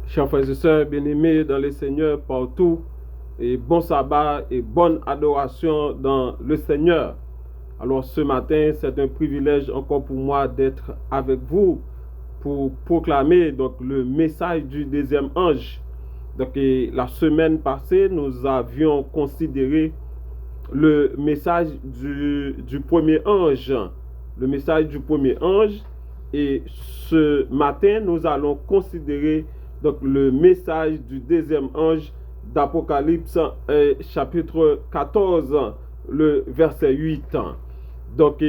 Chers frères et sœurs bien-aimés dans le Seigneur partout, et bon sabbat et bonne adoration dans le Seigneur. Alors ce matin, c'est un privilège encore pour moi d'être avec vous pour proclamer donc le message du deuxième ange. Donc la semaine passée, nous avions considéré le message du premier ange. Le message du premier ange. Et ce matin, nous allons considérer donc le message du deuxième ange d'Apocalypse chapitre 14, le verset 8. Donc,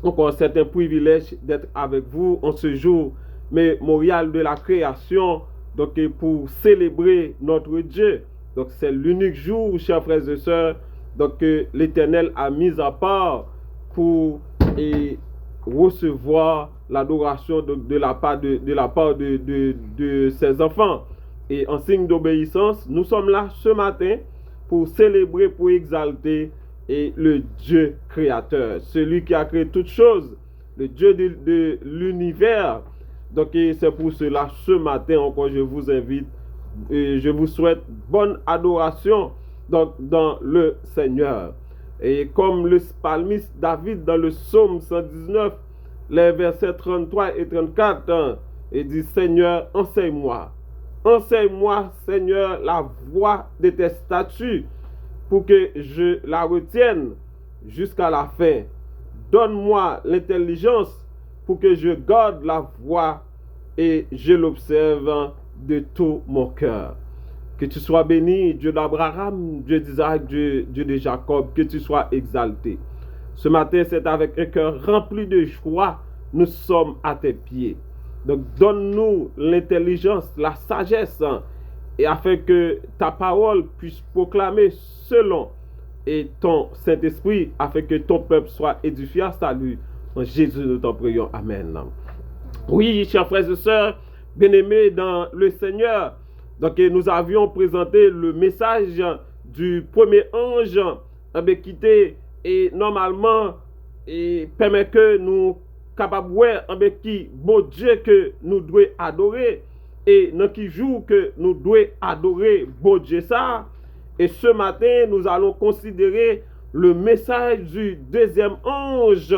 encore c'est un privilège d'être avec vous en ce jour mémorial de la création, donc pour célébrer notre Dieu. Donc c'est l'unique jour, chers frères et sœurs, donc l'Éternel a mis à part pour recevoir l'adoration de la part de ses enfants. Et en signe d'obéissance, nous sommes là ce matin pour célébrer, pour exalter le Dieu créateur, celui qui a créé toutes choses, le Dieu de l'univers. Donc c'est pour cela, ce matin encore, je vous invite et je vous souhaite bonne adoration donc, dans le Seigneur. Et comme le psalmiste David dans le psaume 119, les versets 33 et 34, il dit: Seigneur, enseigne-moi. Enseigne-moi, Seigneur, la voie de tes statuts pour que je la retienne jusqu'à la fin. Donne-moi l'intelligence pour que je garde la voie et je l'observe de tout mon cœur. Que tu sois béni, Dieu d'Abraham, Dieu d'Isaac, Dieu de Jacob, que tu sois exalté. Ce matin, c'est avec un cœur rempli de joie, nous sommes à tes pieds. Donc, donne-nous l'intelligence, la sagesse, et afin que ta parole puisse proclamer selon ton Saint-Esprit, afin que ton peuple soit édifié à salut. En Jésus, nous t'en prions. Amen. Oui, chers frères et sœurs, bien-aimés dans le Seigneur, donc nous avions présenté le message du premier ange qui était et normalement et permet que nous capables avec qui bon Dieu que nous devons adorer et dans qui jour que nous devons adorer bon Dieu ça. Et ce matin nous allons considérer le message du deuxième ange.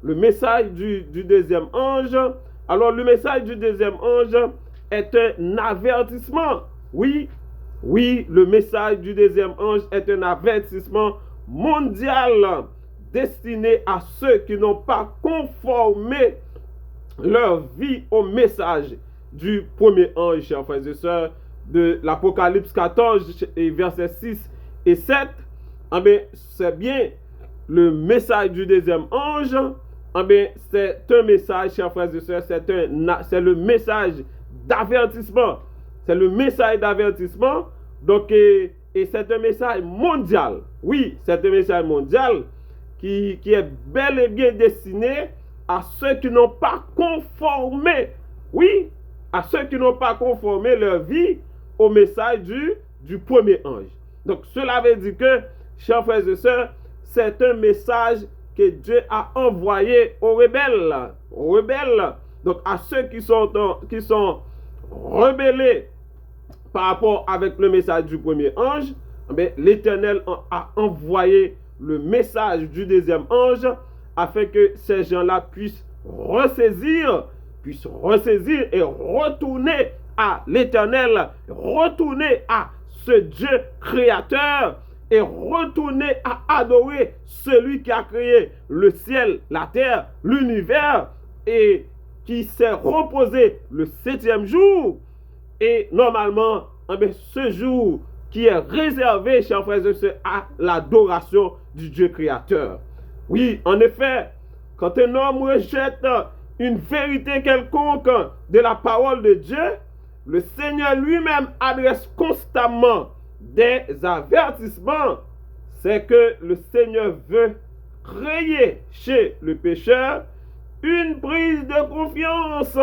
Le message du deuxième ange. Alors le message du deuxième ange est un avertissement. Oui, le message du deuxième ange est un avertissement mondial destiné à ceux qui n'ont pas conformé leur vie au message du premier ange, chers frères et sœurs, de l'Apocalypse 14, versets 6 et 7. C'est bien le message du deuxième ange. C'est un message, chers frères et sœurs, c'est le message d'avertissement. C'est le message d'avertissement. Donc, et c'est un message mondial. Oui, c'est un message mondial qui est bel et bien destiné à ceux qui n'ont pas conformé, oui, à ceux qui n'ont pas conformé leur vie au message du premier ange. Donc, cela veut dire que, chers frères et sœurs, c'est un message que Dieu a envoyé aux rebelles. Aux rebelles. Donc, à ceux qui sont rebellés par rapport avec le message du premier ange, l'Éternel a envoyé le message du deuxième ange afin que ces gens-là puissent ressaisir et retourner à l'Éternel, retourner à ce Dieu créateur et retourner à adorer celui qui a créé le ciel, la terre, l'univers et qui s'est reposé le 7e jour. Et normalement, ce jour qui est réservé, chers frères et sœurs, à l'adoration du Dieu créateur. Oui, en effet, quand un homme rejette une vérité quelconque de la parole de Dieu, le Seigneur lui-même adresse constamment des avertissements. C'est que le Seigneur veut créer chez le pécheur une prise de confiance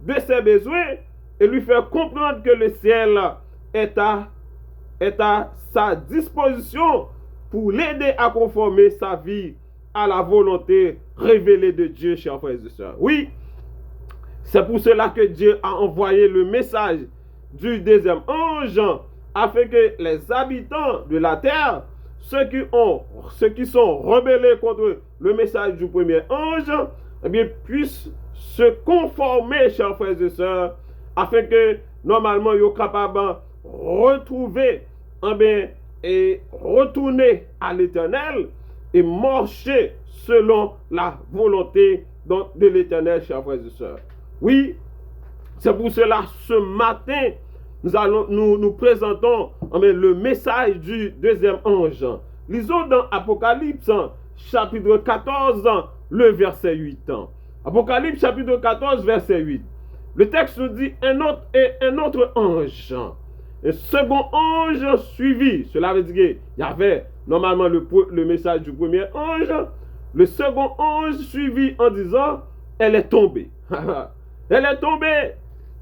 de ses besoins et lui faire comprendre que le ciel est à sa disposition pour l'aider à conformer sa vie à la volonté révélée de Dieu, chers frères et sœurs. Oui, C'est pour cela que Dieu a envoyé le message du deuxième ange, afin que les habitants de la terre, ceux qui sont rebellés contre le message du premier ange, eh bien, puissent se conformer, chers frères et sœurs, afin que normalement ils soient capables de retrouver, et retourner à l'Éternel et marcher selon la volonté de l'Éternel, chers frères et sœurs. Oui, c'est pour cela ce matin, nous présentons le message du deuxième ange. Lisons dans Apocalypse chapitre 14, le verset 8. Apocalypse chapitre 14, verset 8. Le texte nous dit un autre ange. Un second ange suivi. Cela veut dire qu'il y avait normalement le message du premier ange. Le second ange suivi en disant, elle est tombée. Elle est tombée.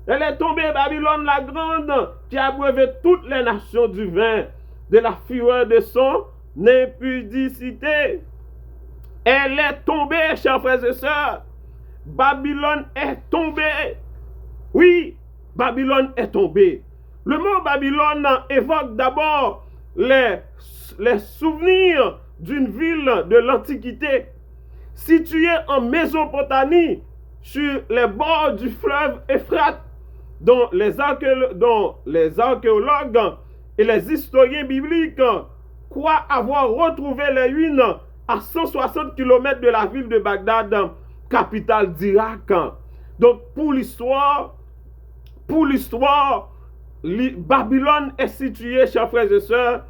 Elle est tombée, Babylone la grande, qui a brevé toutes les nations du vin, de la fureur de son impudicité. Elle est tombée, chers frères et sœurs. Babylone est tombée. Oui, Babylone est tombée. Le mot Babylone évoque d'abord les souvenirs d'une ville de l'Antiquité, située en Mésopotamie, sur les bords du fleuve Euphrate, dont les archéologues et les historiens bibliques croient avoir retrouvé les ruines à 160 km de la ville de Bagdad, capitale d'Irak. Donc pour l'histoire, Babylone est située, chers frères et sœurs,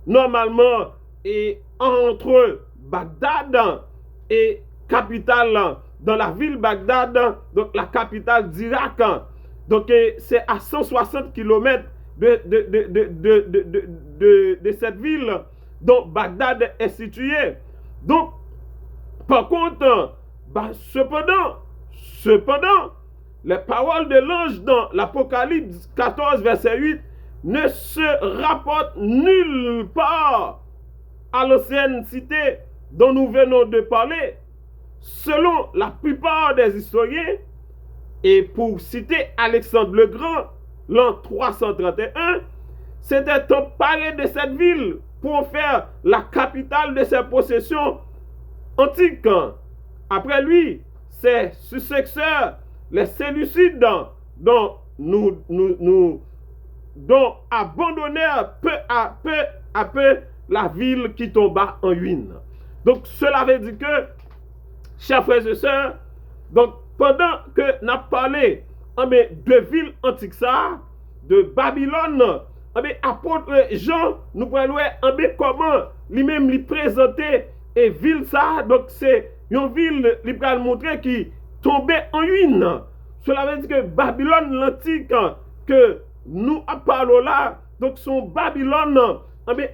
normalement et entre Bagdad et capitale, dans la ville Bagdad, donc la capitale d'Irak. Donc c'est à 160 km de cette ville dont Bagdad est située. Donc, par contre, cependant, les paroles de l'ange dans l'Apocalypse 14, verset 8, ne se rapportent nulle part à l'ancienne cité dont nous venons de parler. Selon la plupart des historiens, et pour citer Alexandre le Grand, l'an 331, c'était emparé de cette ville pour faire la capitale de ses possessions antiques. Après lui, ses successeurs, les Séleucides, dont abandonnèrent peu à peu la ville qui tomba en ruine. Donc cela veut dire que, chers frères et sœurs, donc pendant que nous avons parlé de villes antiques, de Babylone, apôtre Jean nous pouvons voir comment lui-même lui présenter et ville ça. Donc c'est une ville qui peut montrer qui tombait en ruine. Cela veut dire que Babylone l'antique que nous parlons là, donc son Babylone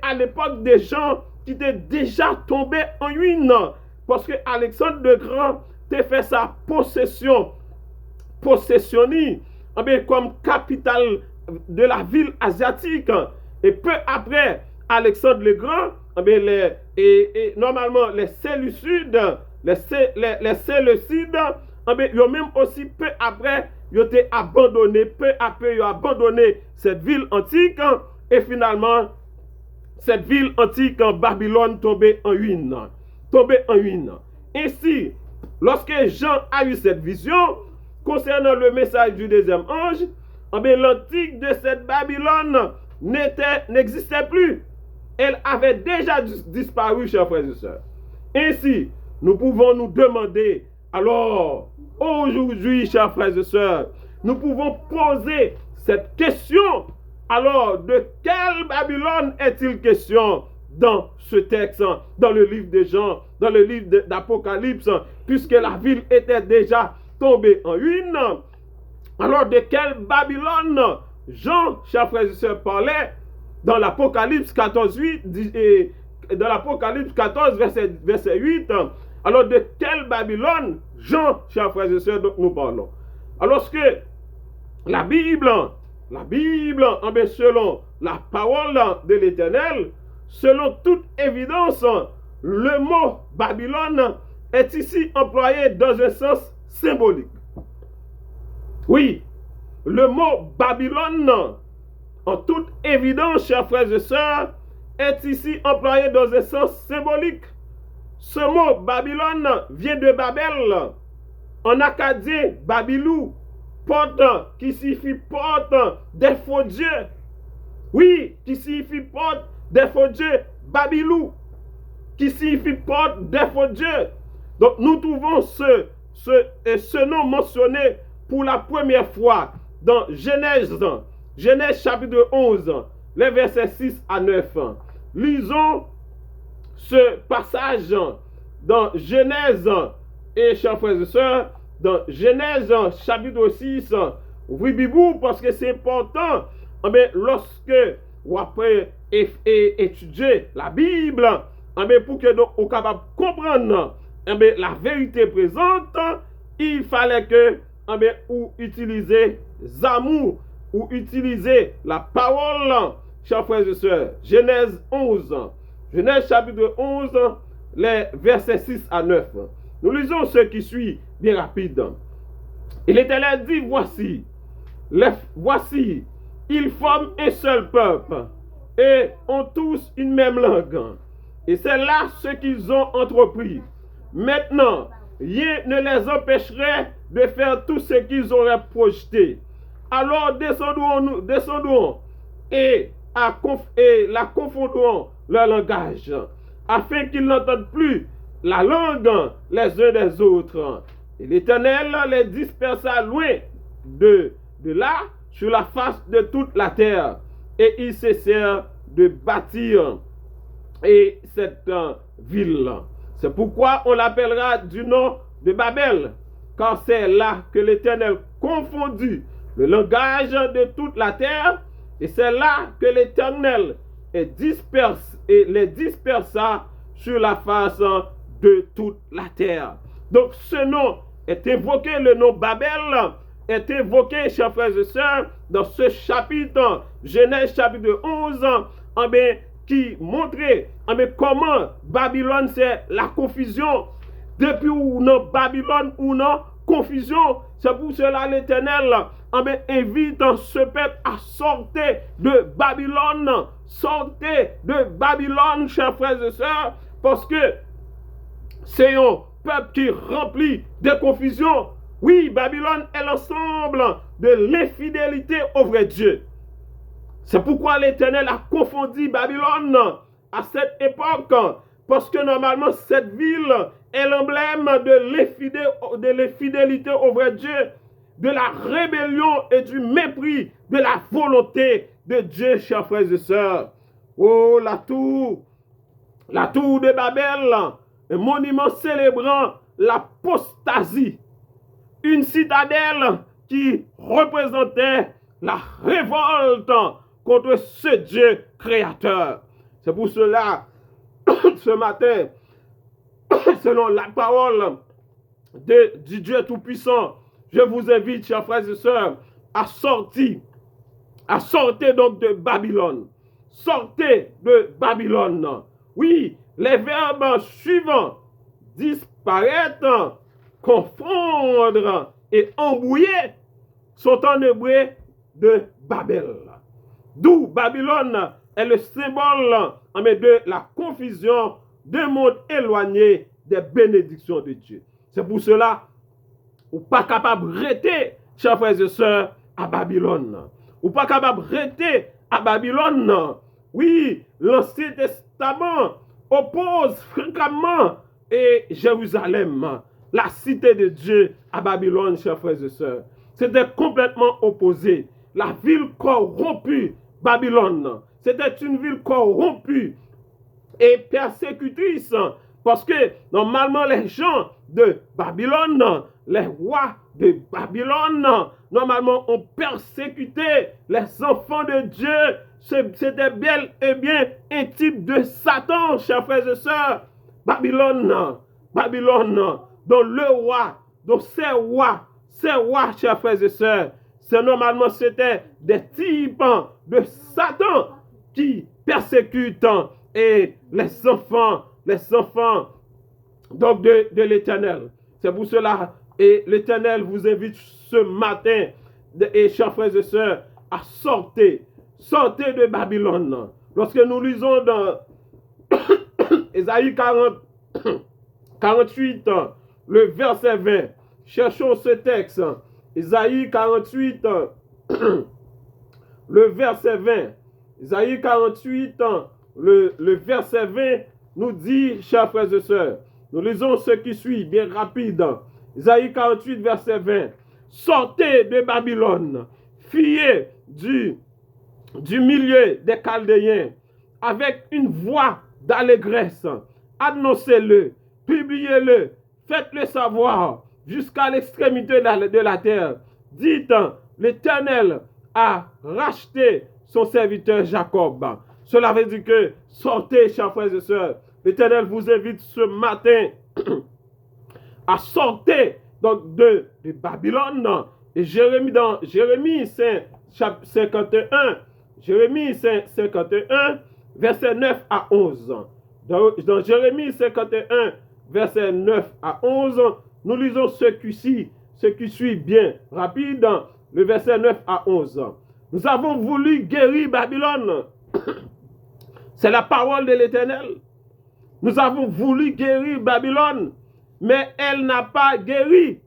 à l'époque des gens qui étaient déjà tombés en ruine. Parce que Alexandre le Grand a fait sa possessionnie comme capitale de la ville asiatique. Et peu après Alexandre le Grand, normalement les Séleucides, ils ont même aussi peu après, ils ont été abandonnés, peu à peu, ils ont abandonné cette ville antique, et finalement, cette ville antique en Babylone tombée en ruine. Ainsi, lorsque Jean a eu cette vision concernant le message du deuxième ange, l'antique de cette Babylone n'existait plus. Elle avait déjà disparu, chers frères et sœurs. Ainsi, nous pouvons nous demander, alors, aujourd'hui, chers frères et sœurs, nous pouvons poser cette question. Alors, de quelle Babylone est-il question dans ce texte, dans le livre de Jean, dans le livre d'Apocalypse, puisque la ville était déjà tombée en ruine? Alors, de quelle Babylone Jean, chers frères et sœurs, parlait dans l'Apocalypse 14, 8, et dans l'Apocalypse 14, verset 8? Alors, de quelle Babylone Jean, chers frères et sœurs, donc nous parlons? Alors que la Bible, selon la parole de l'Éternel, selon toute évidence, le mot Babylone est ici employé dans un sens symbolique. Oui, le mot Babylone, en toute évidence, chers frères et sœurs, est ici employé dans un sens symbolique. Ce mot Babylone vient de Babel, en acadien, Babylou, porte, qui signifie porte des faux dieux. Oui, qui signifie porte des faux dieux, Babylou, qui signifie porte des faux dieux. Donc nous trouvons ce nom mentionné pour la première fois dans Genèse chapitre 11, les versets 6 à 9. Lisons ce passage dans Genèse, et chers frères et sœurs, dans Genèse chapitre 6, oui, Bibou, parce que c'est important, lorsque ou après étudier la Bible, pour que nous soyons capables de comprendre la vérité présente, il fallait que ou utiliser Zamour, ou utiliser la parole, chers frères et sœurs. Genèse 11, Genèse chapitre 11, les versets 6 à 9. Nous lisons ce qui suit bien rapide. Et l'Éternel dit, voici, ils forment un seul peuple et ont tous une même langue. Et c'est là ce qu'ils ont entrepris. Maintenant, rien ne les empêcherait de faire tout ce qu'ils auraient projeté. Alors descendons et la confondons leur langage, afin qu'ils n'entendent plus la langue les uns des autres. Et l'Éternel les dispersa loin de là, sur la face de toute la terre. Et ils cessèrent de bâtir cette ville. C'est pourquoi on l'appellera du nom de Babel, car c'est là que l'Éternel confondit le langage de toute la terre, et c'est là que l'Éternel les dispersa sur la face de toute la terre. Donc ce nom est évoqué, le nom Babel est évoqué, chers frères et sœurs, dans ce chapitre, Genèse chapitre 11, qui montrait comment Babylone c'est la confusion. Depuis où non Babylone ou non confusion, c'est pour cela l'Éternel invite ce peuple à sortir de Babylone. Sortez de Babylone, chers frères et sœurs, parce que c'est un peuple qui remplit de confusion. Oui, Babylone est l'ensemble de l'infidélité au vrai Dieu. C'est pourquoi l'Éternel a confondu Babylone à cette époque, parce que normalement cette ville est l'emblème de l'infidélité au vrai Dieu, de la rébellion et du mépris de la volonté de Dieu, chers frères et sœurs. Oh, la tour de Babel, un monument célébrant l'apostasie, une citadelle qui représentait la révolte contre ce Dieu créateur. C'est pour cela, ce matin, selon la parole du Dieu Tout-Puissant, je vous invite, chers frères et sœurs, à sortir donc de Babylone. Sortez de Babylone. Oui, les verbes suivants, disparaître, confondre et embrouiller, sont en hébreu de Babel. D'où Babylone est le symbole de la confusion d'un monde éloigné des bénédictions de Dieu. C'est pour cela ou pas capable de rester, chers frères et sœurs, à Babylone. Ou pas capable de rester à Babylone. Oui, l'Ancien Testament oppose fréquemment Jérusalem, la cité de Dieu, à Babylone, chers frères et sœurs. C'était complètement opposé. La ville corrompue, Babylone, c'était une ville corrompue et persécutrice, parce que normalement les gens de Babylone, les rois de Babylone, normalement ont persécuté les enfants de Dieu. C'était bel et bien un type de Satan, chers frères et sœurs. Babylone, dont le roi, dont ces rois, chers frères et sœurs, normalement c'était des types de Satan qui persécutent et les enfants donc de l'Éternel. C'est pour cela, et l'Éternel vous invite ce matin et chers frères et sœurs, à sortir de Babylone. Lorsque nous lisons dans Ésaïe 48, le verset 20, cherchons ce texte, Ésaïe 48, le verset 20, Ésaïe 48, le verset 20 nous dit, chers frères et sœurs, nous lisons ce qui suit, bien rapide, Ésaïe 48, verset 20, sortez de Babylone, fuyez du milieu des Chaldéens, avec une voix d'allégresse, annoncez-le, publiez-le, faites-le savoir jusqu'à l'extrémité de la terre. Dites, l'Éternel a racheté son serviteur Jacob. Cela veut dire que sortez, chers frères et sœurs. L'Éternel vous invite ce matin à sortir donc de Babylone. Et dans Jérémie 51, verset 9 à 11. Dans Jérémie 51, verset 9 à 11, nous lisons ce qui suit bien rapide, le verset 9 à 11. Nous avons voulu guérir Babylone. C'est la parole de l'Éternel. Nous avons voulu guérir Babylone, mais elle n'a pas guéri.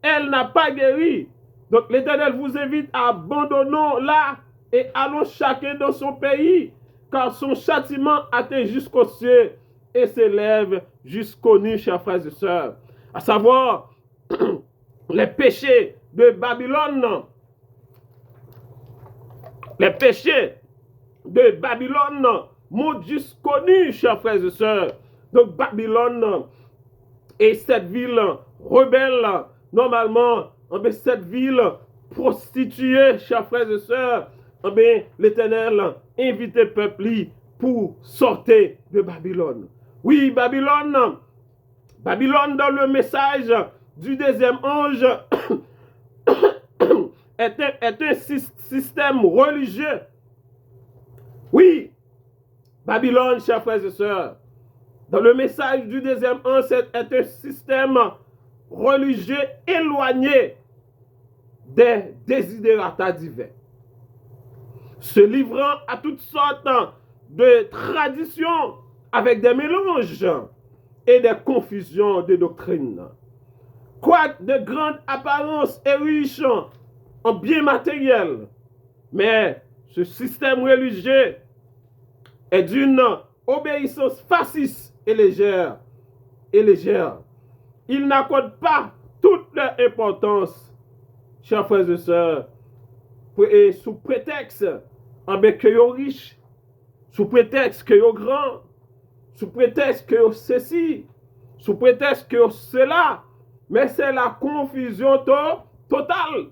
Elle n'a pas guéri. Donc l'Éternel vous invite à abandonner là et allons chacun dans son pays, car son châtiment atteint jusqu'au ciel et s'élève jusqu'aux nues, chers frères et sœurs. À savoir, les péchés de Babylone. Les péchés de Babylone montent jusqu'aux nues, chers frères et sœurs. Donc Babylone est cette ville rebelle, normalement, cette ville prostituée, chers frères et sœurs. L'Éternel invite le peuple pour sortir de Babylone. Oui, Babylone dans le message du deuxième ange est un système religieux. Oui, Babylone, chers frères et sœurs, dans le message du deuxième ange est un système religieux éloigné des désidérata divins, se livrant à toutes sortes de traditions avec des mélanges et des confusions de doctrines. Quoique de grande apparence et riche en biens matériels, mais ce système religieux est d'une obéissance facile et légère. Il n'accorde pas toute leur importance, chers frères et sœurs, et sous prétexte que vous êtes riches, sous prétexte que vous êtes grands, sous prétexte que vous êtes ceci, sous prétexte que vous êtes cela, mais c'est la confusion totale.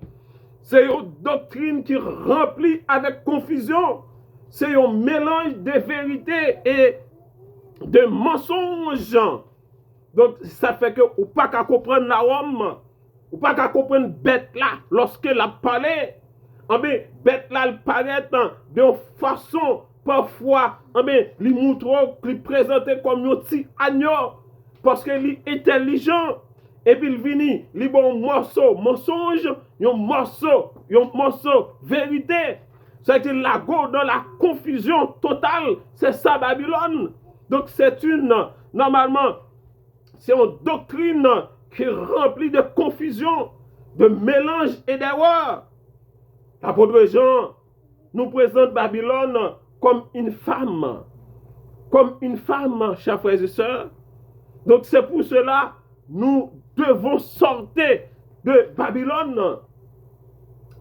C'est une doctrine qui remplit avec confusion. C'est un mélange de vérité et de mensonges. Donc, ça fait que vous n'avez pas qu'à comprendre la homme, vous n'avez pas qu'à comprendre bête là, lorsque la parlé. Bête là, elle paraît de façon, parfois, il montre, il présente comme un petit agneau, parce qu'il est intelligent. Et puis il vient, il bon morceau mensonge, un morceau vérité. C'est la go dans la confusion totale. C'est ça Babylone. Donc normalement, c'est une doctrine qui est remplie de confusion, de mélange et d'erreur. L'apôtre Jean nous présente Babylone comme une femme. Comme une femme, chers frères et sœurs. Donc c'est pour cela nous devons sortir de Babylone.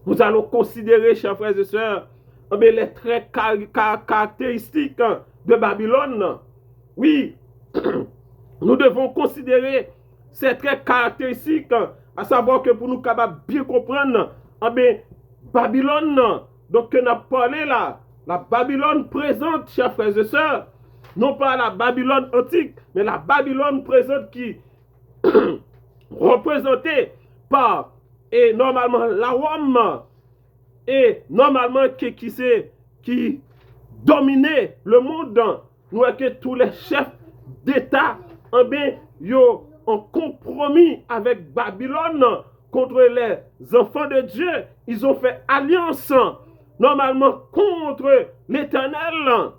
Nous allons considérer, chers frères et sœurs, les traits caractéristiques de Babylone. Oui, nous devons considérer ces traits caractéristiques, à savoir que pour nous capables bien comprendre, Babylone, donc que nous avons parlé là, la Babylone présente, chers frères et sœurs, non pas la Babylone antique, mais la Babylone présente qui représentée par et normalement la Rome et normalement qui dominait le monde. Nous voyons que tous les chefs d'État ont compromis avec Babylone contre les enfants de Dieu. Ils ont fait alliance, normalement, contre l'Éternel.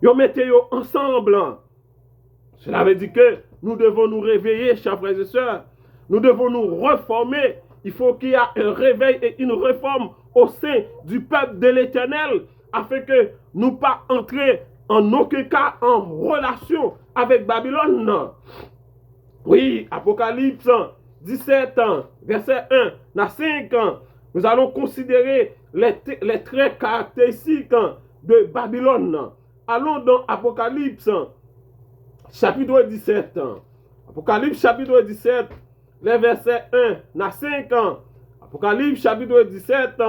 Ils mettaient ensemble. Cela veut dire que nous devons nous réveiller, chers frères et sœurs. Nous devons nous reformer. Il faut qu'il y ait un réveil et une réforme au sein du peuple de l'Éternel, afin que nous ne pas entrer en aucun cas en relation avec Babylone. Oui, Apocalypse 17, verset 1 à 5, nous allons considérer les traits caractéristiques de Babylone. Allons dans Apocalypse, chapitre 17. Apocalypse, chapitre 17, les versets 1 à 5. Apocalypse, chapitre 17,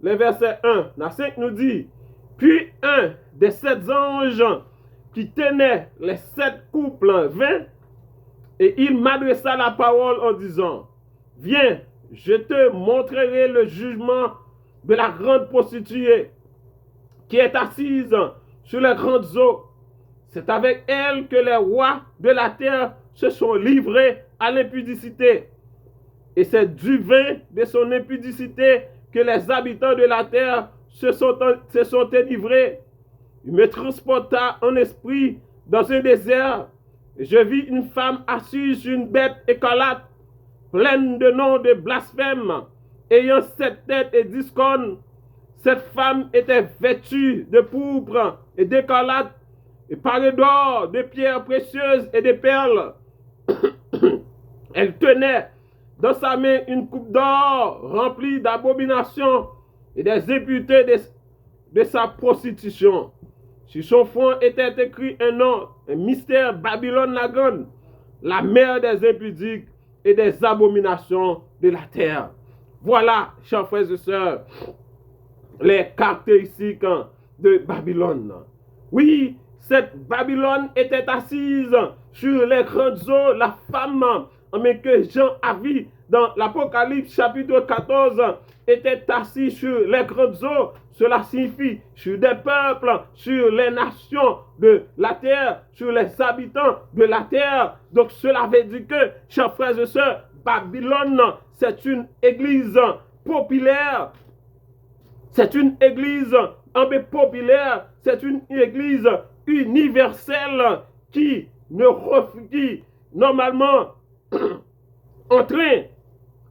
les versets 1 à 5 nous dit: Puis un des 7 anges qui tenait les 7 couples vint, et il m'adressa la parole en disant: Viens, je te montrerai le jugement de la grande prostituée qui est assise sur les grandes eaux. C'est avec elle que les rois de la terre se sont livrés à l'impudicité. Et c'est du vin de son impudicité que les habitants de la terre se sont délivrés. Il me transporta en esprit dans un désert. Et je vis une femme assise sur une bête écarlate, pleine de noms de blasphème, ayant 7 têtes et 10 cornes. Cette femme était vêtue de pourpre et d'écarlate, et parée d'or, de pierres précieuses et de perles. Elle tenait dans sa main une coupe d'or remplie d'abominations et des impuretés de sa prostitution. Sur son front était écrit un nom, un mystère: Babylone la grande, la mère des impudiques et des abominations de la terre. Voilà, chers frères et sœurs, les caractéristiques de Babylone. Oui, cette Babylone était assise sur les grandes eaux. La femme que Jean a vue dans l'Apocalypse chapitre 14 était assise sur les grandes eaux. Cela signifie sur des peuples, sur les nations de la terre, sur les habitants de la terre. Donc cela veut dire que, chers frères et sœurs, Babylone, c'est une église populaire. C'est une église populaire. C'est une église universelle qui normalement entraîne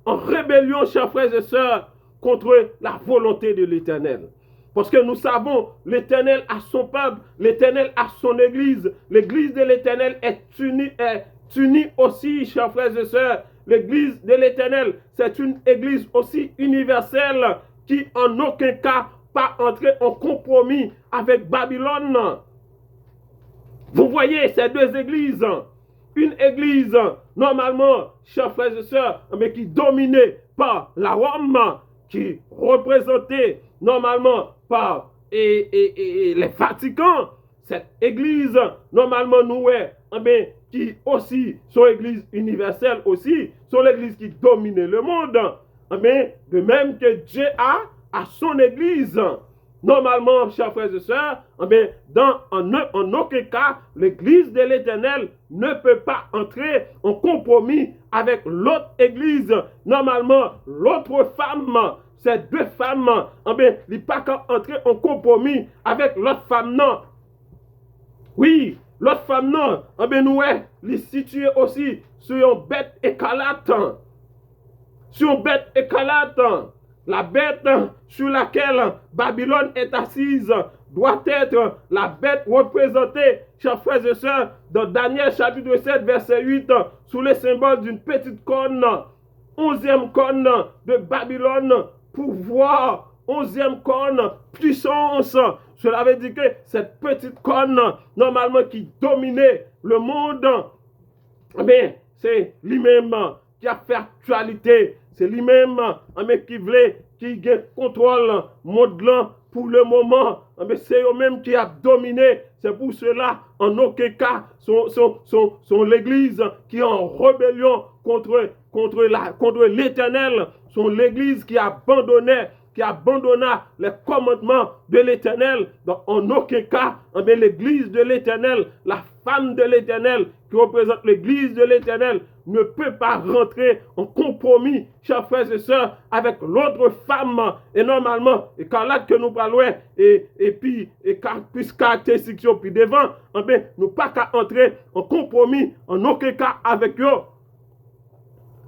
en rébellion, chers frères et sœurs, contre la volonté de l'Éternel. Parce que nous savons, l'Éternel a son peuple, l'Éternel a son église. L'église de l'Éternel est unie aussi, chers frères et sœurs. L'église de l'Éternel, c'est une église aussi universelle qui en aucun cas pas entrer en compromis avec Babylone. Vous voyez ces deux églises. Une église, normalement, chers frères et sœurs, mais qui dominait par la Rome, qui représentait normalement par les Vaticans. Cette église, normalement, nous, qui aussi sont églises universelles aussi, sont l'église qui dominait le monde. De même que Dieu a son église. Normalement, chers frères et sœurs, en aucun cas, l'église de l'Éternel ne peut pas entrer en compromis avec l'autre église. Normalement, l'autre femme, ces deux femmes, ils ne peuvent pas entrer en compromis avec l'autre femme, non. Oui, l'autre femme, non. Nous, les situer aussi sur une bête écarlate. Sur une bête écarlate. La bête sur laquelle Babylone est assise doit être la bête représentée, chers frères et sœurs, dans Daniel chapitre 7, verset 8, sous le symbole d'une petite corne, 11e corne de Babylone, pouvoir, 11e corne, puissance. Cela veut dire que cette petite corne, normalement qui dominait le monde, c'est lui-même qui a fait actualité. C'est lui-même qui voulait, qui contrôle le monde pour le moment. C'est eux-mêmes qui a dominé. C'est pour cela, en aucun cas, sont l'église qui est en rébellion contre l'Éternel. Sont l'église qui a abandonné qui abandonna les commandements de l'Éternel. Donc, en aucun cas, l'Église de l'Éternel, la femme de l'Éternel, qui représente l'Église de l'Éternel, ne peut pas rentrer en compromis, chers frères et sœurs, avec l'autre femme. Et normalement, écarlate que nous parlons, et puis, plus caractéristiques, puis devant, nous pas qu'à entrer en compromis, en aucun cas avec eux.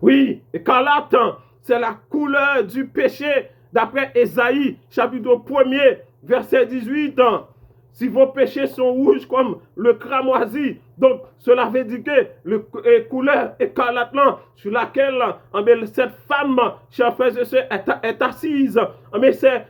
Oui, écarlate, c'est la couleur du péché, d'après Ésaïe, chapitre 1er, verset 18. Si vos péchés sont rouges comme le cramoisi, donc cela veut dire que la couleur écarlate sur laquelle cette femme, chers frères et sœurs, est assise,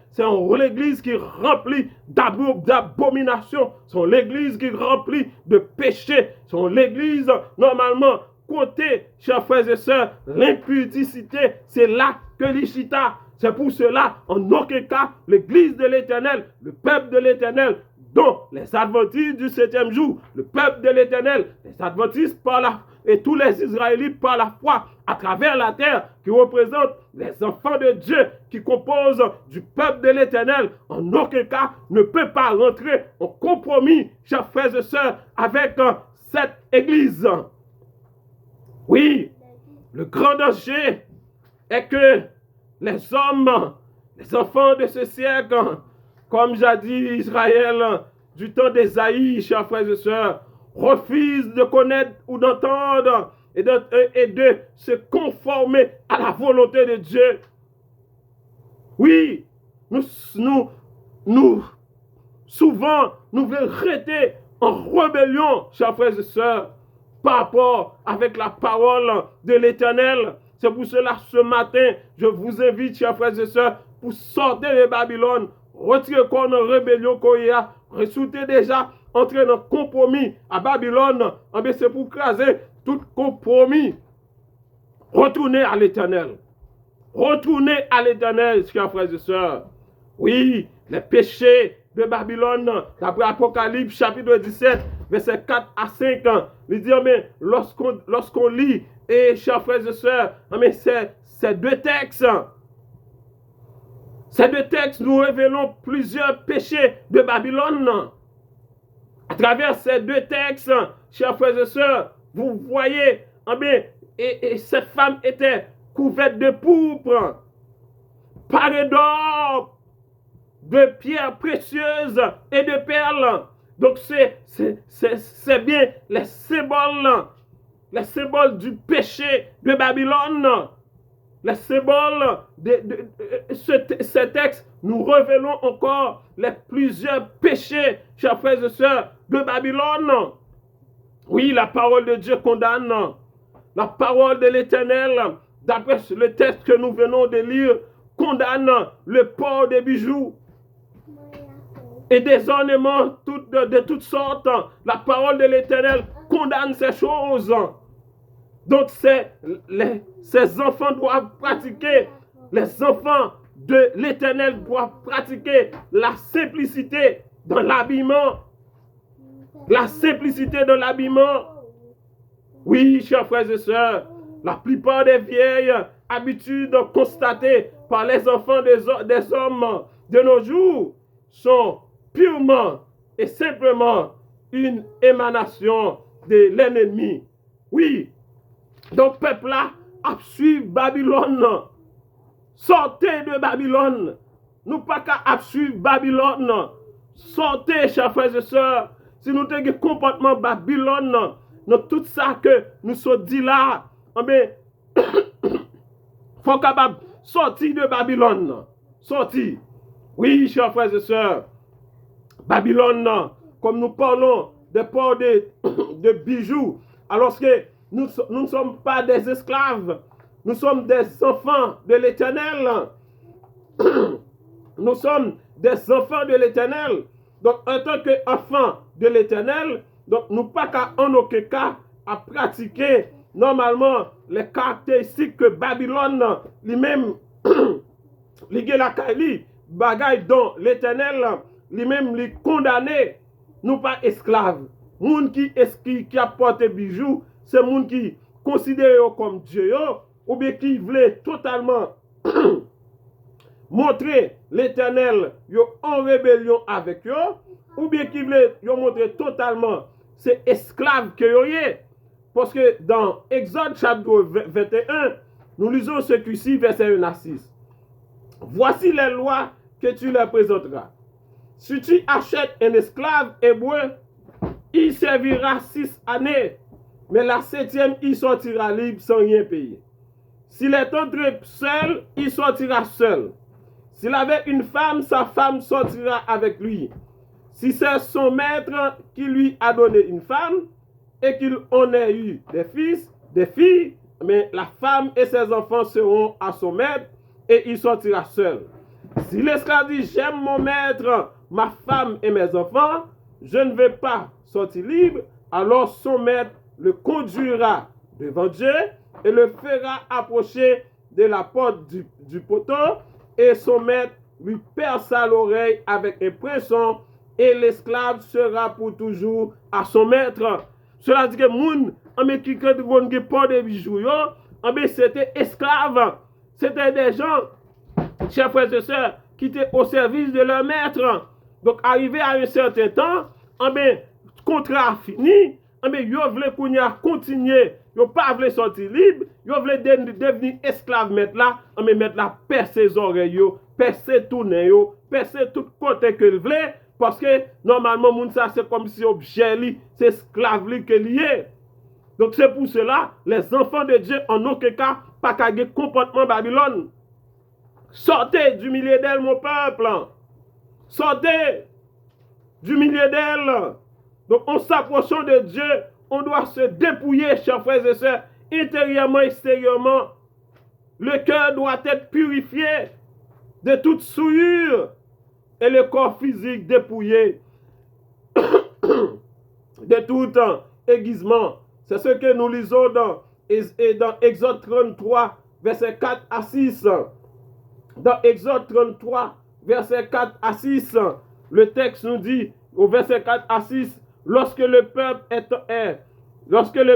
c'est l'église qui est remplie d'abominations, c'est l'église qui est remplie de péchés, c'est l'église normalement côté, chers frères et sœurs, l'impudicité, c'est là que l'Ishita. C'est pour cela, en aucun cas, l'église de l'Éternel, le peuple de l'Éternel, dont les adventistes du 7e jour, le peuple de l'Éternel, les adventistes et tous les Israélites par la foi à travers la terre, qui représentent les enfants de Dieu, qui composent du peuple de l'Éternel, en aucun cas ne peut pas rentrer en compromis, chers frères et sœurs, avec cette église. Oui, le grand danger est que les hommes, les enfants de ce siècle, comme jadis Israël, du temps d'Ésaïe, chers frères et sœurs, refusent de connaître ou d'entendre et de se conformer à la volonté de Dieu. Oui, souvent, nous voulons rester en rébellion, chers frères et sœurs, par rapport avec la parole de l'Éternel. C'est pour cela, ce matin, je vous invite, chers frères et sœurs, pour sortir de Babylone, retirer quoi en rébellion qu'il y a, ressortez déjà, entrer dans le compromis à Babylone. C'est pour craser tout compromis. Retournez à l'Éternel. Retournez à l'Éternel, chers frères et sœurs. Oui, les péchés de Babylone, d'après Apocalypse, chapitre 17, verset 4 à 5, il dit, lorsqu'on lit, et chers frères et sœurs, ces deux textes, nous révélons plusieurs péchés de Babylone. À travers ces deux textes, chers frères et sœurs, vous voyez, et cette femme était couverte de pourpre, parée d'or, de pierres précieuses et de perles. Donc c'est bien les symboles du péché de Babylone. Les symboles de ce texte, nous révélons encore les plusieurs péchés, chers frères et sœurs, de Babylone. Oui, la parole de Dieu condamne. La parole de l'Éternel, d'après le texte que nous venons de lire, condamne le port des bijoux et des ornements de toutes sortes. La parole de l'Éternel condamne ces choses. Donc, ces enfants doivent pratiquer, les enfants de l'Éternel doivent pratiquer la simplicité dans l'habillement. La simplicité dans l'habillement. Oui, chers frères et sœurs, la plupart des vieilles habitudes constatées par les enfants des hommes de nos jours sont purement et simplement une émanation de l'ennemi. Oui, donc peuple-là a suivi Babylone. Sortez de Babylone. Nous pas qu'à suivre Babylone. Sortez, chers frères et sœurs. Si nous avons un comportement Babylone, dans tout ça que nous sommes dit là, faut capable sortir de Babylone. Sortir. Oui, chers frères et sœurs. Babylone, comme nous parlons des ports de bijoux, alors que nous ne sommes pas des esclaves, nous sommes des enfants de l'Éternel. Nous sommes des enfants de l'Éternel. Donc, en tant qu'enfants de l'Éternel, donc nous pas qu'à en aucun cas à pratiquer normalement les caractéristiques que Babylone lui-même, la Kali, bagaille dont l'Éternel lui-même lui condamné, nous pas esclaves. Moun qui a porté bijoux, c'est moun qui considéré comme Dieu, ou bien qui voulait totalement montrer l'Éternel en rébellion avec eux, ou bien qui voulait montrer totalement c'est esclaves que yo yé. Parce que dans Exode chapitre 21, nous lisons ce ci verset 1 à 6. Voici les lois que tu leur présenteras. Si tu achètes un esclave hébreu, il servira 6 années, mais la 7e, il sortira libre sans rien payer. S'il est entré seul, il sortira seul. S'il avait une femme, sa femme sortira avec lui. Si c'est son maître qui lui a donné une femme et qu'il en ait eu des fils, des filles, mais la femme et ses enfants seront à son maître et il sortira seul. Si l'esclave dit j'aime mon maître, ma femme et mes enfants, je ne vais pas sortir libre, alors son maître le conduira devant Dieu et le fera approcher de la porte du poteau et son maître lui perça l'oreille avec un poinçon et l'esclave sera pour toujours à son maître. Cela dit que moun, qui pas de bijoux, c'était esclave. C'était des gens, chers frères et sœurs, qui étaient au service de leur maître. Donc, arrivé à un certain temps, contrat fini, ils voulaient continuer, ils ne pas voulu sortir libre, ils voulaient devenir esclave maître là, maître là perce ses oreilles, perce tout nez, perce tout côté que voulait. Parce que normalement, moun ça c'est comme si objet, c'est esclave que lié. Donc c'est pour cela, les enfants de Dieu en aucun cas pas qu'à comportement Babylone. Sortez du milieu d'elle, mon peuple. Sortez du milieu d'elle. Donc en s'approchant de Dieu, on doit se dépouiller, chers frères et sœurs, intérieurement, extérieurement. Le cœur doit être purifié de toute souillure. Et le corps physique dépouillé de tout aiguisement. C'est ce que nous lisons dans Exode 33, verset 4 à 6. Dans Exode 33, verset 4 à 6, le texte nous dit, au verset 4 à 6, lorsque le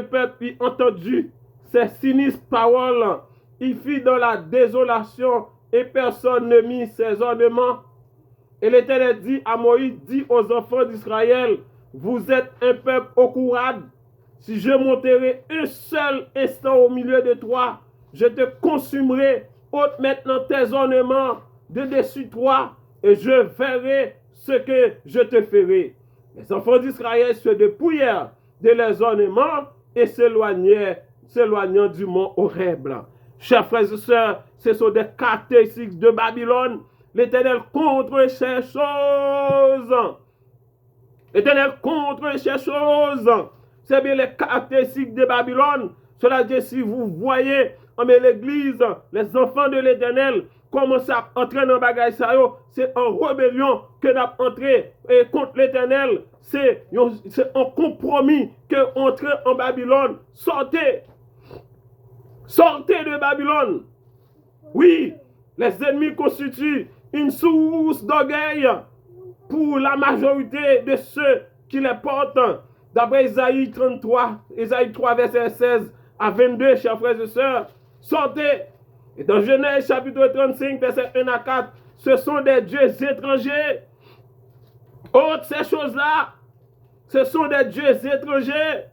peuple eut entendu ces sinistres paroles, il fit dans la désolation et personne ne mit ses ornements. Et l'Éternel dit à Moïse, dit aux enfants d'Israël, vous êtes un peuple au courage. Si je monterai un seul instant au milieu de toi, je te consumerai. Ôte maintenant tes ornements de dessus toi, et je verrai ce que je te ferai. Les enfants d'Israël se dépouillèrent de leurs ornements et s'éloignant du mont Horeb. Chers frères et sœurs, ce sont des caractéristiques de Babylone. L'Éternel contre ces choses. L'Éternel contre ces choses. C'est bien les caractéristiques de Babylone. Cela dit, si vous voyez, l'église, les enfants de l'Éternel commencent à entrer dans le bagage, c'est en rébellion que nous avons entré contre l'Éternel. C'est un compromis que entrer en Babylone. Sortez. Sortez de Babylone. Oui, les ennemis constituent une source d'orgueil pour la majorité de ceux qui les portent. D'après Isaïe 33, Isaïe 3, verset 16 à 22, chers frères et sœurs, sortez. Et dans Genèse chapitre 35, verset 1 à 4, ce sont des dieux étrangers. Autres ces choses-là, ce sont des dieux étrangers.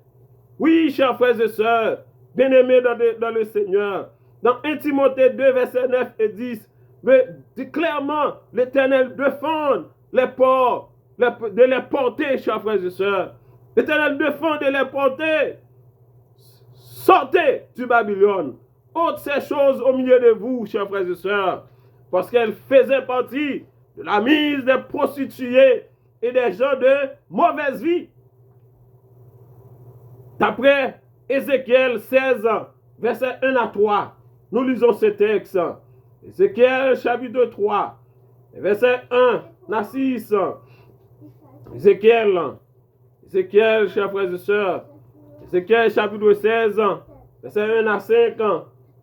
Oui, chers frères et sœurs, bien-aimés dans le Seigneur. Dans 1 Timothée 2, verset 9 et 10, dit clairement, l'Éternel défend les ports, de les porter, chers frères et sœurs. L'Éternel défend de les porter. Sortez du Babylone. Ôte ces choses au milieu de vous, chers frères et sœurs, parce qu'elles faisaient partie de la mise des prostituées et des gens de mauvaise vie. D'après Ézéchiel 16, verset 1 à 3, nous lisons ce texte. Ézéchiel chapitre 3, verset 1 à 6. Ézéchiel, chers frères et sœurs. Ézéchiel chapitre 16, verset 1 à 5.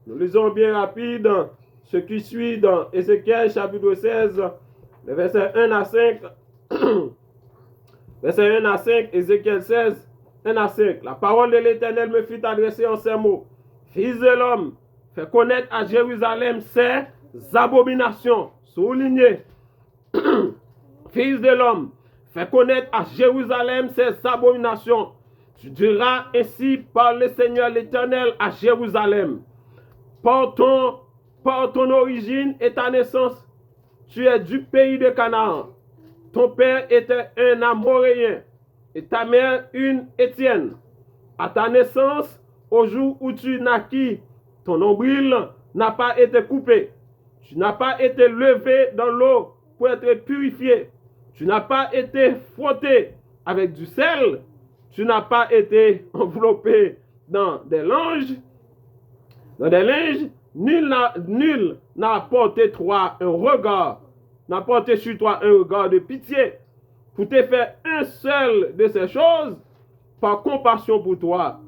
Nous lisons bien rapide ce qui suit dans Ézéchiel chapitre 16, verset 1 à 5. Verset 1 à 5, Ézéchiel 16, 1 à 5. La parole de l'Éternel me fit adresser en ces mots. Fils de l'homme, fais connaître à Jérusalem ses abominations, souligné. Fils de l'homme, fais connaître à Jérusalem ses abominations. Tu diras ainsi par le Seigneur l'Éternel à Jérusalem. Par ton origine et ta naissance, tu es du pays de Canaan. Ton père était un Amoréen et ta mère une Étienne. À ta naissance, au jour où tu naquis, ton nombril n'a pas été coupé. Tu n'as pas été levé dans l'eau pour être purifié. Tu n'as pas été frotté avec du sel. Tu n'as pas été enveloppé dans des linges. Nul n'a porté sur toi un regard de pitié pour te faire un seul de ces choses par compassion pour toi.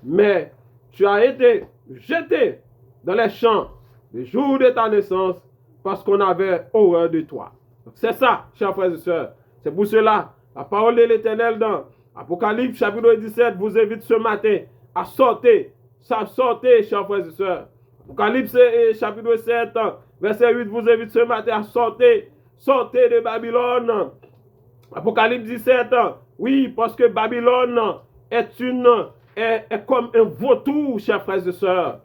Mais tu as été jeté dans les champs le jour de ta naissance parce qu'on avait horreur de toi. C'est ça, chers frères et sœurs. C'est pour cela, la parole de l'Éternel dans Apocalypse chapitre 17 vous invite ce matin à sortir. Sortez, chers frères et sœurs. Apocalypse chapitre 7, verset 8 vous invite ce matin à sortir. Sortez de Babylone. Apocalypse 17, oui, parce que Babylone est comme un vautour, chers frères et sœurs.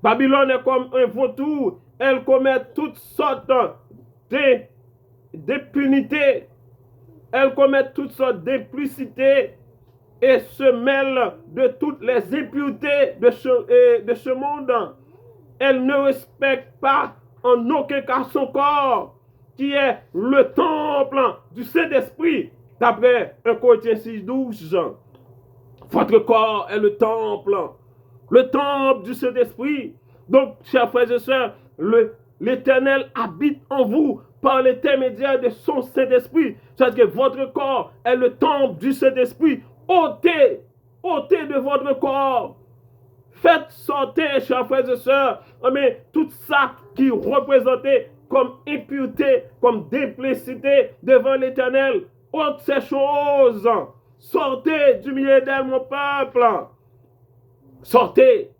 Babylone est comme un vautour. Elle commet toutes sortes d'impunité. Elle commet toutes sortes d'impudicité et se mêle de toutes les impuretés de ce monde. Elle ne respecte pas en aucun cas son corps, qui est le temple du Saint-Esprit, d'après 1 Corinthiens 6:12. Votre corps est le temple du Saint-Esprit. Donc, chers frères et sœurs, l'Éternel habite en vous par l'intermédiaire de son Saint-Esprit. C'est-à-dire que votre corps est le temple du Saint-Esprit. Ôtez de votre corps. Faites sortir, chers frères et sœurs, tout ça qui représentait comme impureté, comme duplicité devant l'Éternel. Ôtez ces choses. Sortez du milieu d'elle, mon peuple. Sortez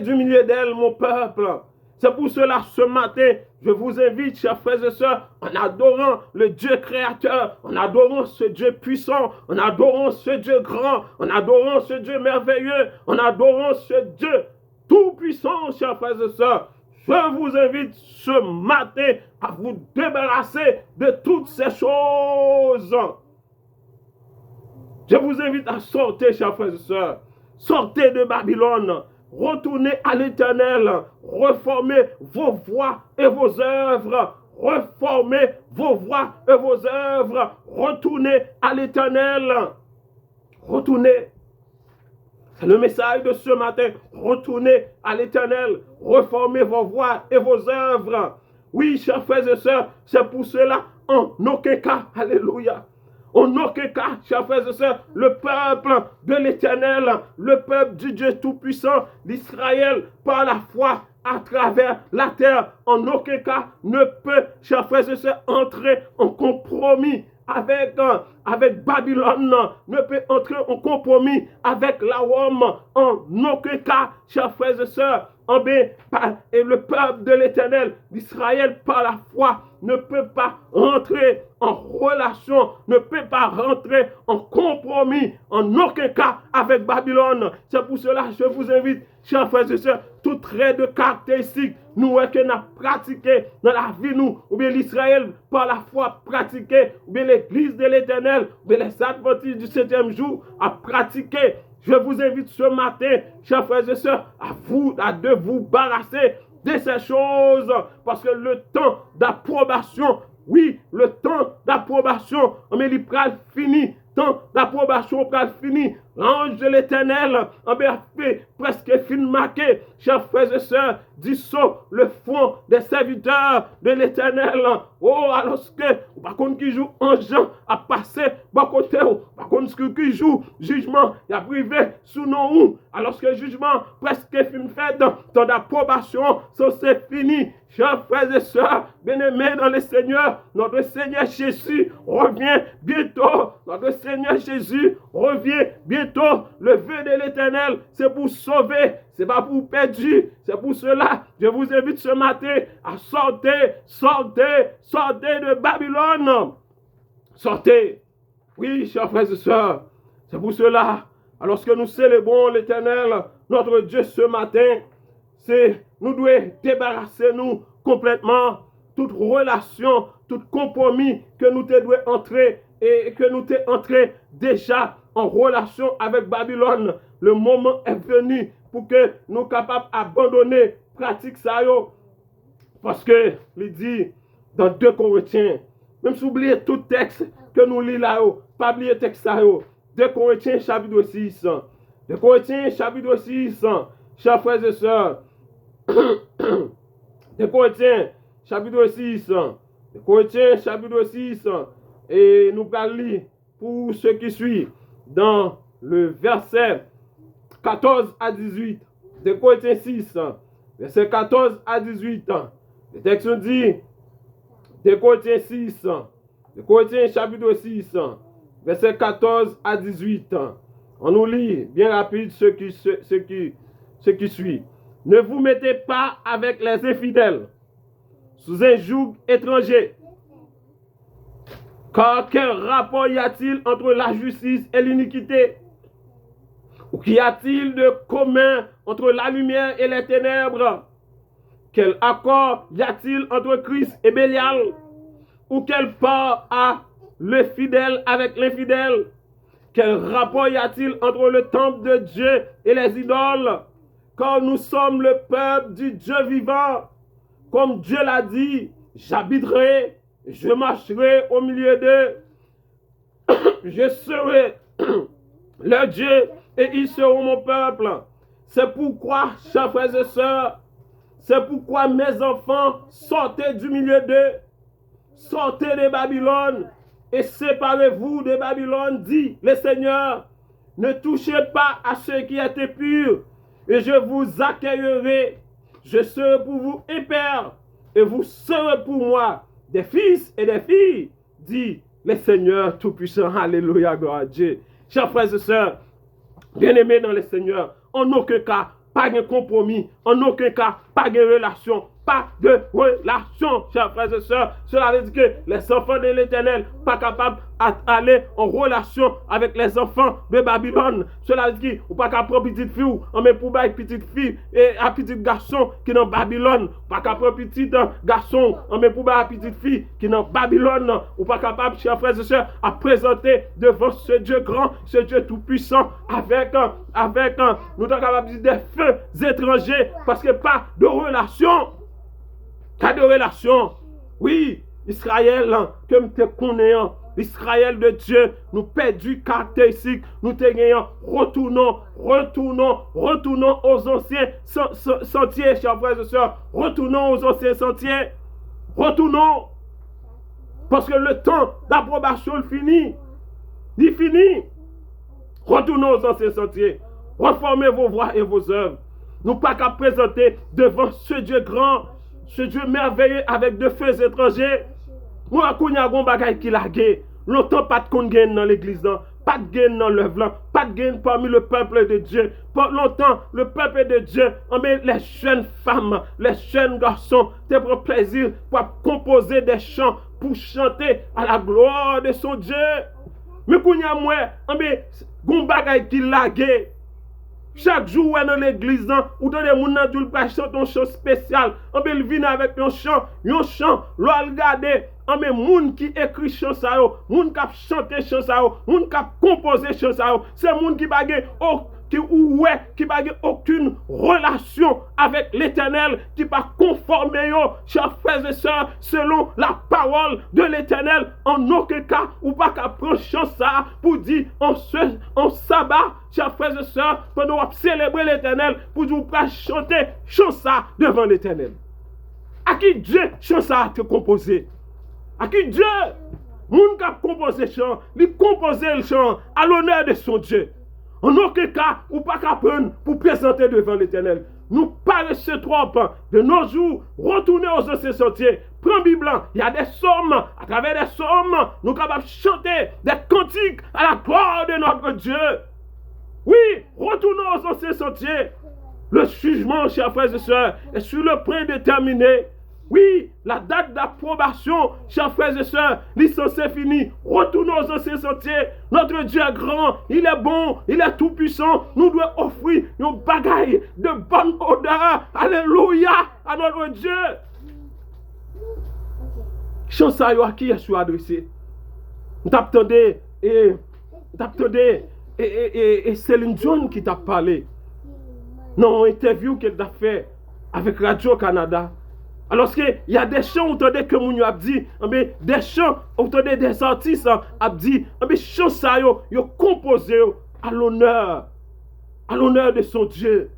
du milieu d'elle, mon peuple. C'est pour cela, ce matin, je vous invite, chers frères et sœurs, en adorant le Dieu créateur, en adorant ce Dieu puissant, en adorant ce Dieu grand, en adorant ce Dieu merveilleux, en adorant ce Dieu tout-puissant, chers frères et sœurs. Je vous invite ce matin à vous débarrasser de toutes ces choses. Je vous invite à sortir, chers frères et sœurs. Sortez de Babylone. Retournez à l'Éternel. Reformez vos voies et vos œuvres. Reformez vos voies et vos œuvres. Retournez à l'Éternel. Retournez. C'est le message de ce matin. Retournez à l'Éternel. Reformez vos voies et vos œuvres. Oui, chers frères et sœurs, c'est pour cela, en aucun cas, alléluia. En aucun cas, chers frères et sœurs, le peuple de l'Éternel, le peuple du Dieu Tout-Puissant d'Israël, par la foi à travers la terre, en aucun cas ne peut, chers frères et sœurs, entrer en compromis avec Babylone, ne peut entrer en compromis avec la Rome, en aucun cas, chers frères et sœurs. Et le peuple de l'Éternel d'Israël, par la foi, ne peut pas rentrer en relation, ne peut pas rentrer en compromis, en aucun cas avec Babylone. C'est pour cela que je vous invite, chers frères et sœurs, tout trait de caractéristique, nous que nous avons pratiqué dans la vie, nous, ou bien l'Israël, par la foi pratiqué, ou bien l'Église de l'Éternel, ou bien les adventistes du 7e jour, à pratiquer. Je vous invite ce matin, chers frères et sœurs, à de vous barrasser de ces choses, parce que le temps d'approbation, oui, le temps d'approbation, mais il est fini. Temps d'approbation est fini. L'ange de l'Éternel a fait presque fin marqué. Chers frères et sœurs, dissous le front des serviteurs de l'Éternel. Oh, alors que, par contre, qui joue ange à passer, par côté, par contre, qui joue jugement, il a privé sous nos alors que le jugement presque fin fait, temps d'approbation, ça c'est fini. Chers frères et sœurs, bien-aimés dans le Seigneur, notre Seigneur Jésus revient bientôt. Notre Seigneur Jésus revient bientôt. bientôt. Le vœu de l'Éternel, c'est pour sauver, c'est pas pour perdre. C'est pour cela, je vous invite ce matin à sortir de Babylone. Sortez. Oui, chers frères et sœurs, c'est pour cela, alors que nous célébrons l'Éternel, notre Dieu ce matin, nous devons débarrasser nous complètement toute relation, tout compromis que nous devons entrer et que nous devons entrer déjà en relation avec Babylone. Le moment est venu pour que nous soyons capables d'abandonner pratique ça. Parce que, il dit dans 2 Corinthiens, même si vous oubliez tout texte que nous lisons là, pas oublier le texte ça. 2 Corinthiens chapitre 6. 2 Corinthiens chapitre 6. Chers frères et sœurs. 2 Corinthiens chapitre 6. 2 Corinthiens chapitre 6. Et nous allons lire pour ceux qui suivent dans le verset 14 à 18. 2 Corinthiens 6. Verset 14 à 18. Le texte nous dit 2 Corinthiens 6. 2 Corinthiens chapitre 6. Verset 14 à 18. On nous lit bien rapide ce qui suit. Ne vous mettez pas avec les infidèles sous un joug étranger. Car quel rapport y a-t-il entre la justice et l'iniquité? Ou qu'y a-t-il de commun entre la lumière et les ténèbres? Quel accord y a-t-il entre Christ et Bélial? Ou quel part a le fidèle avec l'infidèle? Quel rapport y a-t-il entre le temple de Dieu et les idoles? Car nous sommes le peuple du Dieu vivant. Comme Dieu l'a dit, j'habiterai, je marcherai au milieu d'eux. Je serai leur Dieu et ils seront mon peuple. C'est pourquoi, chers frères et sœurs, c'est pourquoi mes enfants, sortez du milieu d'eux, sortez de Babylone et séparez-vous de Babylone, dit le Seigneur. Ne touchez pas à ce qui est impur et je vous accueillerai. Je serai pour vous un père et vous serez pour moi des fils et des filles, dit le Seigneur Tout-Puissant. Alléluia, gloire à Dieu. Chers frères et sœurs, bien-aimés dans le Seigneur, en aucun cas, pas de compromis, en aucun cas, pas de relation, pas de relation, chers frères et sœurs. Cela veut dire que les enfants de l'Éternel pas capables d'aller en relation avec les enfants de Babylone. Cela veut dire qu'on pas capable prendre petite fille, on met pour bailler petite fille et un petit garçon qui est dans Babylone. Pas capable prendre petit garçon, on met pour bailler petite fille qui est dans Babylone. Ou pas capable, chers frères et sœurs, à présenter devant ce Dieu grand, ce Dieu tout puissant, avec nous sommes capables de dire des feux étrangers parce que pas de relation. Pas de relation. Oui, Israël, comme tu connais, Israël de Dieu, nous perdu caractéristique, nous te gagnons, retournons aux anciens sentiers, chers frères et sœurs, retournons aux anciens sentiers, retournons, parce que le temps d'approbation il finit, retournons aux anciens sentiers, reformez vos voies et vos œuvres, nous pas qu'à présenter devant ce Dieu grand, ce Dieu merveilleux avec de feux étrangers. Moi, quand il y a un bagage qui l'a gagné, longtemps pas de gain dans l'église, pas de gain dans l'œuvre, pas de gain parmi le peuple de Dieu. Pour longtemps, le peuple de Dieu, les jeunes femmes, les jeunes garçons, te prennent plaisir pour composer des chants, pour chanter à la gloire de son Dieu. Mais quand il y a moi, un bagage qui l'a gagné. Chaque jour, dans l'église, ou dans les gens qui chantent un chant spécial, ils viennent avec un chant, l'on regarde, les gens qui écrit chant ça, les gens qui chantent chant ça, les gens qui composent chant ça, c'est les gens qui n'ont aucune relation avec l'Éternel, qui ne sont pas conformés, chers frères et sœurs, selon la parole de l'Éternel. En aucun cas, ou pas qu'à prendre chance ça pour dire en sabbat, chers frères et sœurs, pendant célébrer l'Éternel, pour dire pas chanter chance ça devant l'Éternel. À qui Dieu chance ça a te composé? À qui Dieu, moun qui a composé le chant, il compose le chant à l'honneur de son Dieu. En aucun cas, ou pas qu'à prendre pour présenter devant l'Éternel. Nous paraissons trop de nos jours, retourner aux anciens sentiers. Prends Bible, il y a des psaumes, à travers des psaumes, nous sommes capables de chanter des cantiques à la gloire de notre Dieu. Oui, retournons aux anciens sentiers. Le jugement, chers frères et sœurs, est sur le point de terminer. Oui, la date d'approbation, chers frères et sœurs, licence est finie. Retournons aux anciens sentiers. Notre Dieu est grand, il est bon, il est tout puissant. Nous devons offrir nos bagailles de bonne odeur. Alléluia à notre Dieu. Chance à qui est-ce adressé? Nous t'attendez et Céline Dion qui t'a parlé. Non, interview qu'elle a fait avec Radio-Canada. Alors qu'il y a des chants où entendez que Mounio a dit, des chants où entendez des artistes a dit, chants ça yo composé à l'honneur de son Dieu.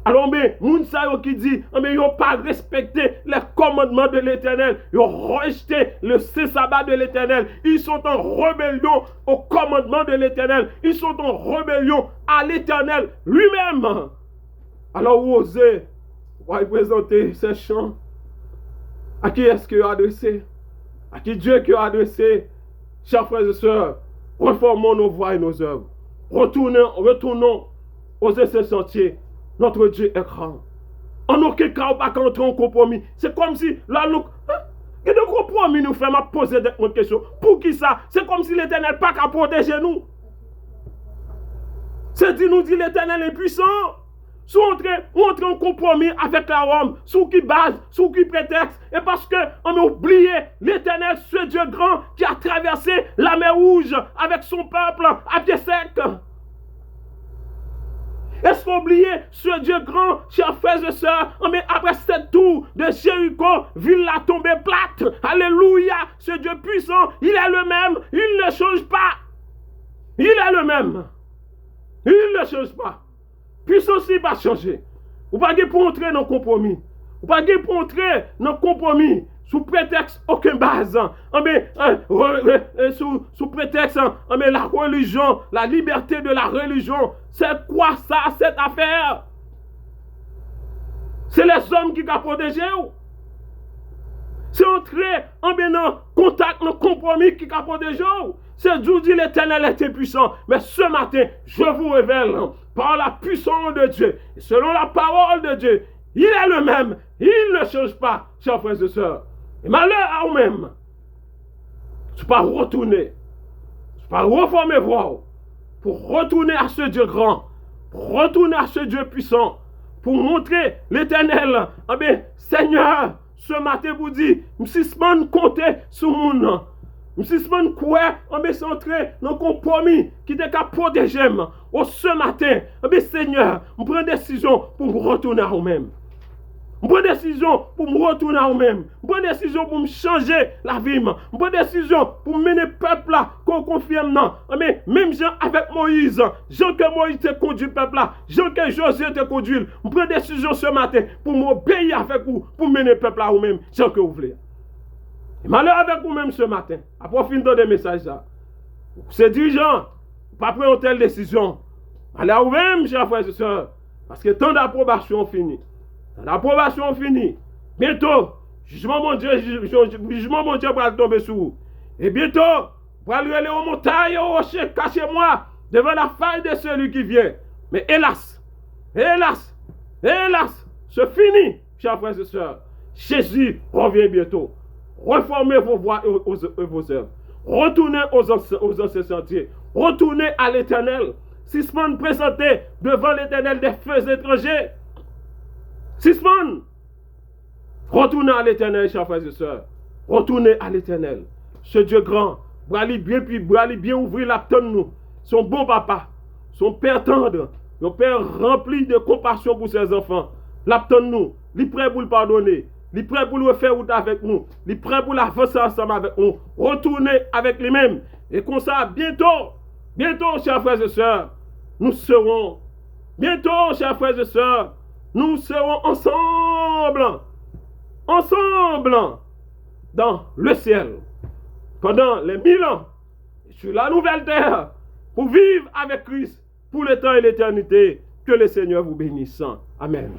Alors, moun sa yo qui dit, ils n'ont pas respecté les commandements de l'Éternel. Ils ont rejeté le sabbat de l'Éternel. Ils sont en rébellion au commandement de l'Éternel. Ils sont en rébellion à l'Éternel lui-même. Alors, vous osez présenter ces chants. À qui est-ce qu'il a adressé? À qui Dieu qui a adressé? Chers frères et sœurs, reformons nos voies et nos œuvres. Retournons aux anciens sentiers. Notre Dieu est grand. En aucun cas, on ne va pas entrer en compromis. C'est comme si, là, nous... Et de compromis, nous faisons poser des questions. Pour qui ça? C'est comme si l'Éternel n'a pas qu'à protéger nous. C'est dit, nous dit l'Éternel est puissant. Si on entre en compromis avec la Rome, sous qui base, sous qui prétexte, et parce qu'on a oublié l'Éternel, ce Dieu grand qui a traversé la mer Rouge avec son peuple à pied sec. Est-ce qu'on oublie ce Dieu grand, chers frères et sœurs, mais après 7 tours de Jéricho, ville la tombée plate. Alléluia, ce Dieu puissant, il est le même, il ne change pas. Il est le même. Il ne change pas. Puissance, il va changer. Vous ne pouvez pas pour entrer dans le compromis. Vous ne pouvez pas pour entrer dans le compromis. Sous prétexte aucune base, sous prétexte la religion, la liberté de la religion, c'est quoi ça, cette affaire? C'est les hommes qui ont protégé ou? C'est entrer en contact, en compromis qui ont protégé ou? C'est Dieu dit l'Éternel était puissant, mais ce matin, je vous révèle par la puissance de Dieu, et selon la parole de Dieu, il est le même, il ne change pas, chers frères et sœurs. Et malheur à vous-même. Tu ne peux pas retourner. Tu ne peux pas reformer voix. Pour retourner à ce Dieu grand. Pour retourner à ce Dieu puissant. Pour montrer l'Éternel. Seigneur, ce matin vous dit, si je compter sur mon nom. Si je quoi, centré dans le compromis qui était qu'à protéger. Ce matin, Seigneur, je prends une décision pour me retourner à vous-même. Je prends une décision pour me retourner à moi-même. Je prends une décision pour me changer la vie. Je prends une décision pour mener le peuple là, qu'on confirme. Mais même Jean avec Moïse, Jean que Moïse te conduit le peuple là, Jean que Josué te conduit. Je prends une décision ce matin pour m'obéir avec vous, pour mener le peuple là vous-même, Jean que vous voulez. Et malheur avec vous-même ce matin, après finir des messages là. C'est dirigeant, pas prendre une telle décision. Allez à vous-même, chers frères et sœurs, parce que tant d'approbation fini. L'approbation finie. Bientôt, jugement mon Dieu va tomber sur vous. Et bientôt, vous allez aller aux montagnes, aux rochers, cachez-moi devant la faille de celui qui vient. Mais hélas, c'est fini, chers frères et sœurs. Jésus revient bientôt. Reformez vos voies et vos œuvres. Retournez aux anciens sentiers. Retournez à l'Éternel. Si ce monde présenté devant l'Éternel des feux étrangers, Sisman, retournez à l'Éternel, chers frères et sœurs. Retournez à l'Éternel. Ce Dieu grand, brali bien ouvrir la tonne nous. Son bon papa, son père tendre, son père rempli de compassion pour ses enfants. La tonne nous, il est prêt pour le pardonner. Il est prêt pour le faire route avec nous. Il est prêt pour l'avancer ensemble avec nous. Retournez avec lui-même. Et comme ça, bientôt, chers frères et sœurs, nous serons, bientôt, chers frères et sœurs, nous serons ensemble, dans le ciel, pendant les 1000 ans, sur la nouvelle terre, pour vivre avec Christ, pour le temps et l'éternité. Que le Seigneur vous bénisse. Amen.